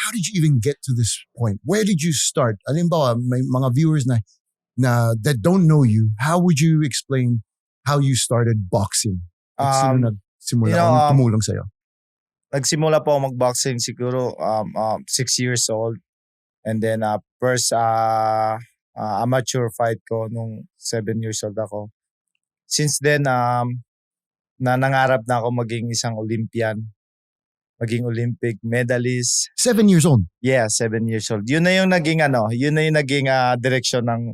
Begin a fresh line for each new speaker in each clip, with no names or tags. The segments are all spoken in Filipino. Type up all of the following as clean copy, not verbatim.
how did you even get to this point? Where did you start? Halimbawa, may mga viewers na that don't know you, how would you explain how you started boxing? At sino nagsimula? Tumulong sa'yo?
Nagsimula po ako mag-boxing siguro 6 years old. And then first amateur fight ko nung 7 years old ako. Since then, nangangarap na ako maging isang Olympian. Maging Olympic medalist.
7 years old?
Yeah, 7 years old. Yun na yung naging direksyon ng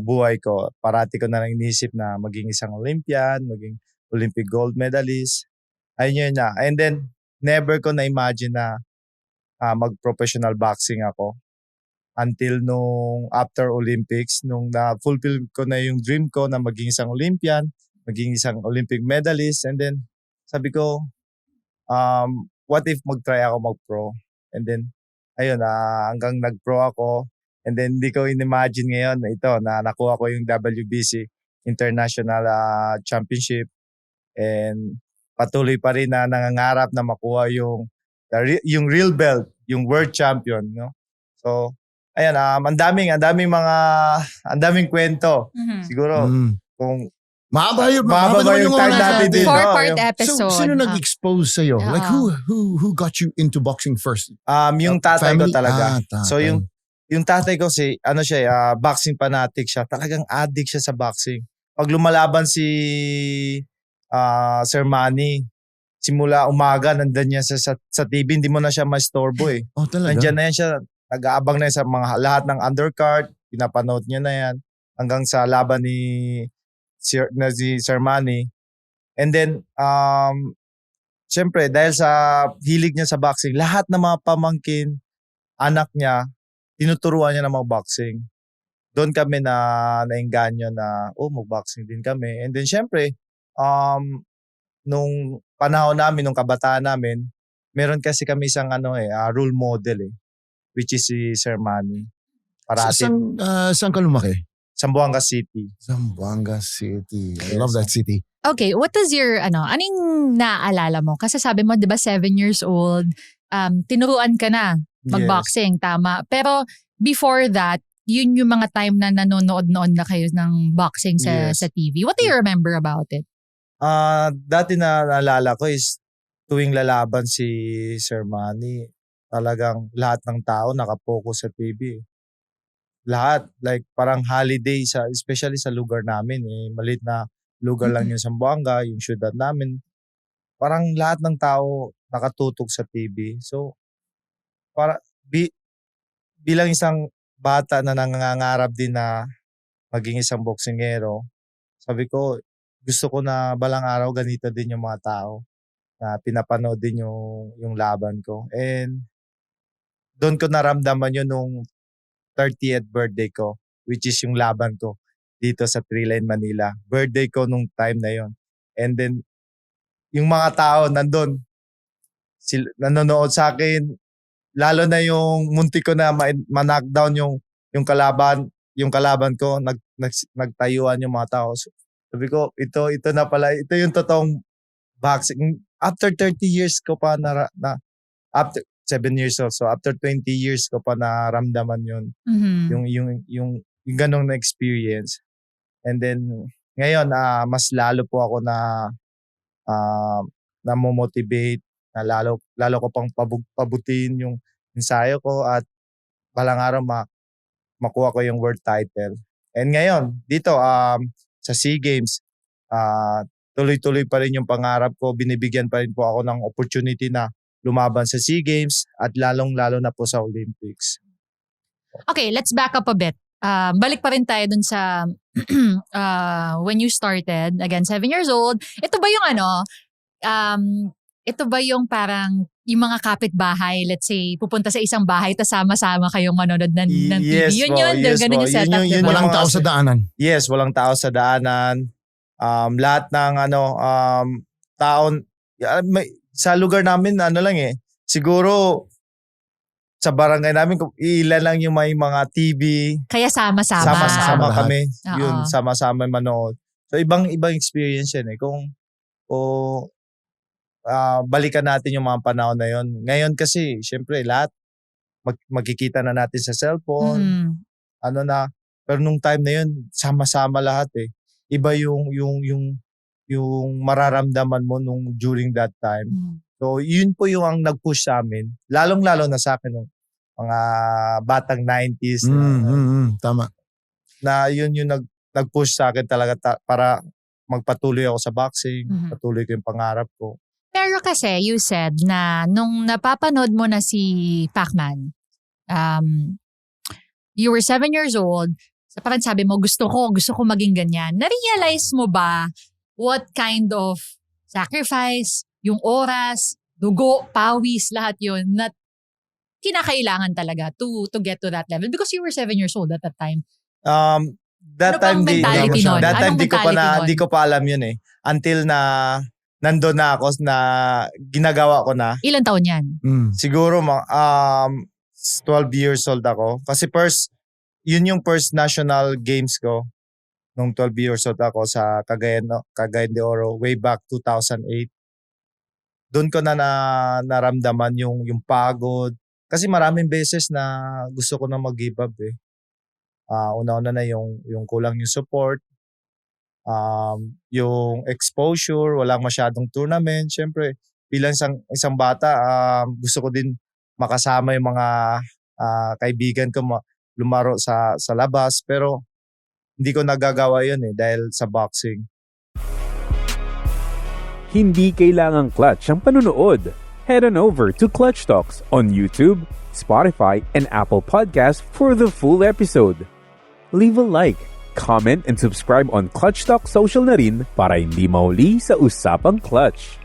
buhay ko. Parati ko na lang inisip na maging isang Olympian, maging Olympic gold medalist. Ayun yun na. And then, never ko na-imagine na mag-professional boxing ako. Until nung after Olympics, nung na-fulfill ko na yung dream ko na maging isang Olympian, maging isang Olympic medalist. And then, sabi ko, what if mag-try ako mag-pro? And then, ayun, hanggang nag-pro ako. And then, hindi ko in-imagine ngayon na nakuha ko yung WBC International Championship. And patuloy pa rin na nangangarap na makuha yung real belt, yung world champion. No? So, ayun, ang daming kwento.
Mm-hmm.
Siguro, kung
mahaba yung
time natin din.
4-part episode.
So, sino nag-expose sa'yo? Like, who got you into boxing first?
Yung tatay
family?
ko talaga.
Tatay.
So, yung tatay ko boxing fanatic siya. Talagang addict siya sa boxing. Pag lumalaban si Sir Manny, simula umaga, nandun niya sa TV, hindi mo na siya ma-storbo eh.
Oh, talaga?
Nandiyan na yan siya. Nag-aabang na yan sa lahat ng undercard. Pinapanood niya na yan. Hanggang sa laban ni Sir Manny. And then, syempre, dahil sa hilig niya sa boxing, lahat ng mga pamangkin, anak niya, tinuturuan niya na mag-boxing. Doon kami nainganyo na, mag-boxing din kami. And then, syempre, nung panahon namin, nung kabataan namin, meron kasi kami isang role model which is si Sir Manny.
Saan ka lumaki?
Zamboanga City.
Zamboanga City. I love that city.
Okay, what is your, anong naaalala mo? Kasi sabi mo, di ba, 7 years old, tinuruan ka na mag-boxing, tama. Pero before that, yun yung mga time na nanonood na kayo ng boxing sa TV. What do you remember about it?
Dati na naalala ko is tuwing lalaban si Sir Manny, talagang lahat ng tao nakapokus sa TV. Lahat, like parang holiday, especially sa lugar namin. Maliit na lugar lang yung Zamboanga, yung syudad namin. Parang lahat ng tao nakatutok sa TV. So, bilang isang bata na nangangarap din na maging isang boksingero, sabi ko, gusto ko na balang araw ganito din yung mga tao na pinapanood din yung laban ko. And doon ko naramdaman yun nung 30th birthday ko, which is yung laban ko dito sa 3-Line Manila. Birthday ko nung time na yon. And then, yung mga tao nandun, nanonood sa akin, lalo na yung munti ko na ma-knockdown yung kalaban ko, nagtayuan yung mga tao. So, sabi ko, ito na pala, ito yung totoong boxing. After 30 years ko pa after 7 years old, so after 20 years ko pa naramdaman yun. Mm-hmm. Yung ganong na experience. And then, ngayon, mas lalo po ako na motivate, na lalo ko pang pabutin yung ensayo ko at balang araw makuha ko yung world title. And ngayon, dito, sa SEA Games, tuloy-tuloy pa rin yung pangarap ko. Binibigyan pa rin po ako ng opportunity na lumaban sa SEA Games at lalong-lalo na po sa Olympics.
Okay, let's back up a bit. Balik pa rin tayo dun sa when you started, again, 7 years old. Ito ba yung parang yung mga kapitbahay, let's say, pupunta sa isang bahay tas sama-sama kayong manonood ng TV.
Yes,
Ganun yung setup, diba?
Walang tao sa daanan.
Yes, walang tao sa daanan. Lahat ng taon, sa lugar namin, siguro sa barangay namin, ilan lang yung may mga TV.
Kaya sama-sama.
Sama-sama kami.
Uh-oh.
Yun, sama-sama manood. So, ibang experience yan Kung balikan natin yung mga panahon na yun. Ngayon kasi, syempre, lahat magkikita na natin sa cellphone,
Mm.
ano na. Pero nung time na yun, sama-sama lahat eh. Iba yung mararamdaman mo nung during that time.
Mm.
So, yun po yung ang nag-push sa amin. Lalong-lalo na sa akin nung mga batang 90s
Tama.
na yun yung nag-push sa akin talaga para magpatuloy ako sa boxing, patuloy ko yung pangarap ko.
Pero kasi you said na nung napapanood mo na si Pacman, you were 7 years old, parang sabi mo, gusto ko maging ganyan. Na-realize mo ba what kind of sacrifice, yung oras, dugo, pawis, lahat yun, na kinakailangan talaga to get to that level? Because you were 7 years old at that time.
That
Ano
time,
bang mentality nun?
that time
Anong mentality nun?
di ko pa alam yun eh. Until na nandun na ako, na ginagawa ko na.
Ilan taon yan?
Siguro 12 years old ako. Kasi yun yung first national games ko nung 12 years old ako sa Cagayan de Oro way back 2008. Doon ko na naramdaman yung pagod. Kasi maraming beses na gusto ko na mag-give up eh. Una-una na yung kulang yung support, yung exposure, walang masyadong tournament. Siyempre, bilang isang bata, gusto ko din makasama yung mga kaibigan ko lumaro sa labas. Pero hindi ko nagagawa yun eh dahil sa boxing.
Hindi kailangang clutch ang panunood. Head on over to Clutch Talks on YouTube, Spotify, and Apple Podcasts for the full episode. Leave a like, comment, and subscribe on Clutch Talk Social na rin para hindi mahuli sa Usapang Clutch.